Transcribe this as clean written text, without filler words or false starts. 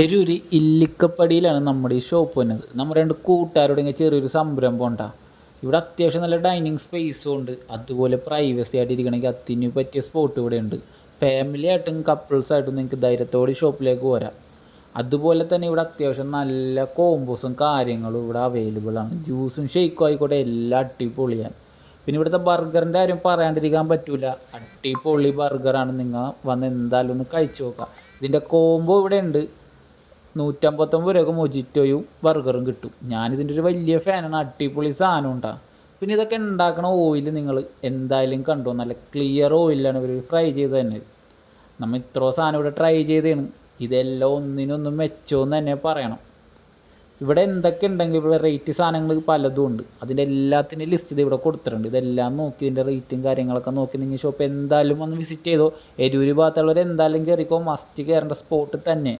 എരൂര് ഇല്ലിക്കപ്പടിയിലാണ് നമ്മുടെ ഈ ഷോപ്പ് വന്നത്. നമ്മുടെ രണ്ട് കൂട്ടുകാരോട് ഇങ്ങനെ ചെറിയൊരു സംരംഭം ഉണ്ടാ. ഇവിടെ അത്യാവശ്യം നല്ല ഡൈനിങ് സ്പേസും ഉണ്ട്. അതുപോലെ പ്രൈവസി ആയിട്ട് ഇരിക്കണമെങ്കിൽ അതിന് പറ്റിയ സ്പോട്ട് ഇവിടെ ഉണ്ട്. ഫാമിലി ആയിട്ടും കപ്പിൾസായിട്ടും നിങ്ങൾക്ക് ധൈര്യത്തോടെ ഷോപ്പിലേക്ക് പോരാം. അതുപോലെ തന്നെ ഇവിടെ അത്യാവശ്യം നല്ല കോമ്പോസും കാര്യങ്ങളും ഇവിടെ അവൈലബിൾ ആണ്. ജ്യൂസും ഷെയ്ക്കും ആയിക്കോട്ടെ എല്ലാം അടിപൊളിയാണ്. പിന്നെ ഇവിടുത്തെ ബർഗറിൻ്റെ കാര്യം പറയാണ്ടിരിക്കാൻ പറ്റില്ല. അടിപൊളി ബർഗറാണ്. നിങ്ങൾ വന്ന് എന്തായാലും ഒന്ന് കഴിച്ചു നോക്കാം. ഇതിൻ്റെ കോംബോ ഇവിടെ ഉണ്ട്. 159 രൂപയ്ക്ക് മൊജിറ്റോയും ബർഗറും കിട്ടും. ഞാനിതിൻ്റെ ഒരു വലിയ ഫാനാണ്. അടിപൊളി സാധനം ഉണ്ടാകും. പിന്നെ ഇതൊക്കെ ഉണ്ടാക്കണ ഓയിൽ നിങ്ങൾ എന്തായാലും കണ്ടോ. നല്ല ക്ലിയർ ഓയിലാണ് ഇവർ ഫ്രൈ ചെയ്ത് തന്നെ. നമ്മൾ ഇത്ര സാധനം ഇവിടെ ട്രൈ ചെയ്തതാണ്. ഇതെല്ലാം ഒന്നിനൊന്നും മെച്ചമെന്ന് തന്നെ പറയണം. ഇവിടെ എന്തൊക്കെ ഉണ്ടെങ്കിൽ ഇവിടെ റേറ്റ് സാധനങ്ങൾ പലതും ഉണ്ട്. അതിൻ്റെ എല്ലാത്തിൻ്റെ ലിസ്റ്റ് ഇത് ഇവിടെ കൊടുത്തിട്ടുണ്ട്. ഇതെല്ലാം നോക്കി ഇതിൻ്റെ റേറ്റും കാര്യങ്ങളൊക്കെ നോക്കി നിങ്ങൾ ഷോപ്പ് എന്തായാലും ഒന്ന് വിസിറ്റ് ചെയ്തോ. എരൂര് ഭാഗത്തുള്ളവർ എന്തായാലും കയറിക്കോ. മസ്റ്റ് കയറേണ്ട സ്പോട്ട് തന്നെ.